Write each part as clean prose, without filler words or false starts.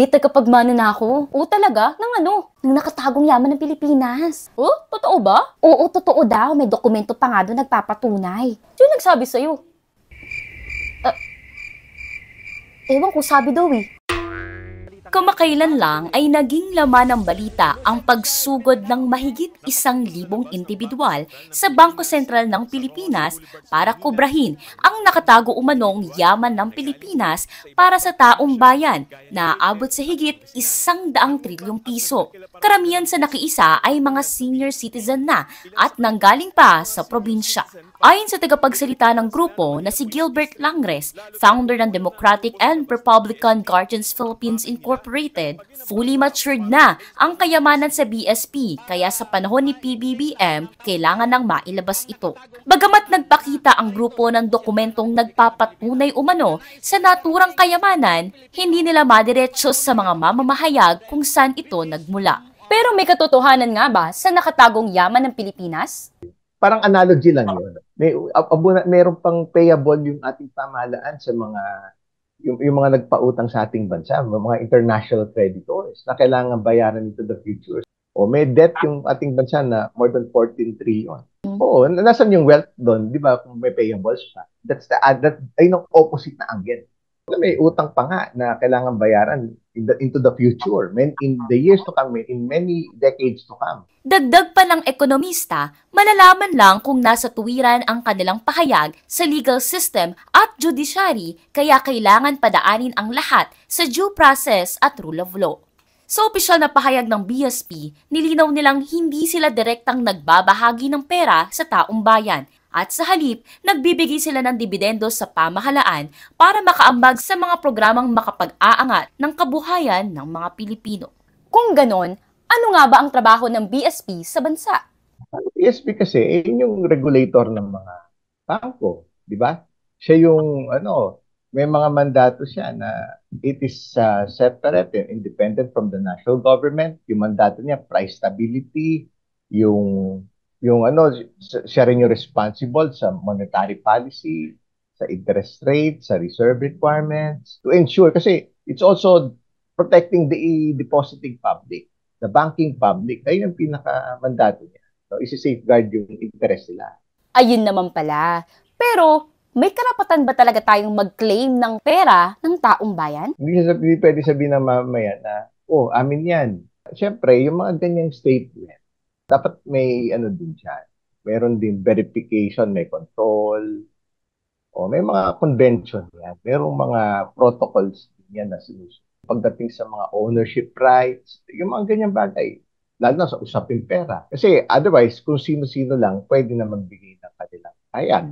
Tagapagmana na ako. Oo talaga? Nang ano? Nang nakatagong yaman ng Pilipinas. Oh, totoo ba? Oo, totoo daw. May dokumento pa nga doon nagpapatunay. Sino nagsabi sa'yo? Ewan ko, sabi daw eh. Kamakailan lang ay naging laman ng balita ang pagsugod ng mahigit 1,000 individual sa Bangko Sentral ng Pilipinas para kubrahin ang nakatago umanong yaman ng Pilipinas para sa taong bayan na aabot sa higit 100 trilyong piso. Karamihan sa nakiisa ay mga senior citizen na at nanggaling pa sa probinsya. Ayon sa tagapagsalita ng grupo na si Gilbert Langres, founder ng Democratic and Republican Guardians Philippines Incorporated, fully matured na ang kayamanan sa BSP kaya sa panahon ni PBBM, kailangan nang mailabas ito. Bagamat nagpakita ang grupo ng dokumentong nagpapatunay umano sa naturang kayamanan, hindi nila madiretso sa mga mamamahayag kung saan ito nagmula. Pero may katotohanan nga ba sa nakatagong yaman ng Pilipinas? Parang analogy lang yun. Meron pang payable yung ating pamahalaan sa mga yung mga nagpautang sa ating bansa, mga international creditors na kailangan bayaran into the future. O may debt yung ating bansa na more than 14 trillion. Oo, nasan yung wealth doon? Di ba kung may payables pa? That's ay yung opposite na angle. May utang pa nga na kailangan bayaran into the future, in the years to come, in many decades to come. Dagdag pa ng ekonomista, malalaman lang kung nasa tuwiran ang kanilang pahayag sa legal system at judiciary kaya kailangan padaanin ang lahat sa due process at rule of law. Sa opisyal na pahayag ng BSP, nilinaw nilang hindi sila direktang nagbabahagi ng pera sa taong bayan at sa halip, nagbibigay sila ng dibidendo sa pamahalaan para makaambag sa mga programang makapag-aangat ng kabuhayan ng mga Pilipino. Kung ganon, ano nga ba ang trabaho ng BSP sa bansa? BSP kasi, yung regulator ng mga bangko, di ba? Siya yung, may mga mandato siya na it is separate and independent from the national government. Yung mandato niya, price stability, yung siya rin yung responsible sa monetary policy, sa interest rate, sa reserve requirements, to ensure, kasi it's also protecting the depositing public, the banking public. Ayun yung pinaka-mandato niya. So, isi-safeguard yung interest nila. Ayun naman pala. Pero, may karapatan ba talaga tayong mag-claim ng pera ng taong bayan? Hindi pwede sabihin ng mamamayan na, amin yan. Siyempre, yung mga ganyang statement, dapat may din siya. Meron din verification, may control, may mga convention yan. Merong mga protocols yan na sinusunod. Pagdating sa mga ownership rights, yung mga ganyang bagay, lalo na sa usaping pera. Kasi otherwise, kung sino-sino lang, pwede na magbigay ng kanilang hayag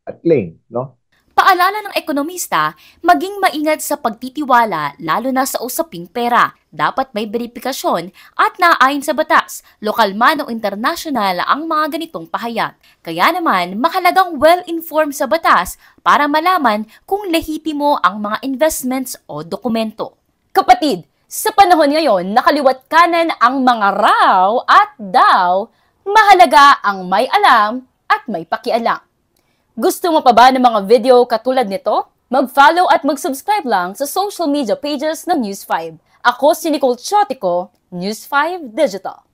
at claim, no? Paalala ng ekonomista, maging maingat sa pagtitiwala lalo na sa usaping pera. Dapat may verifikasyon at naayon sa batas, lokal man o international ang mga ganitong pahayag. Kaya naman, mahalagang well-informed sa batas para malaman kung lehitimo ang mga investments o dokumento. Kapatid, sa panahon ngayon, nakaliwat kanan ang mga raw at daw, mahalaga ang may alam at may pakialam. Gusto mo pa ba ng mga video katulad nito? Mag-follow at mag-subscribe lang sa social media pages ng News 5. Ako si Nicole Chotico, News 5 Digital.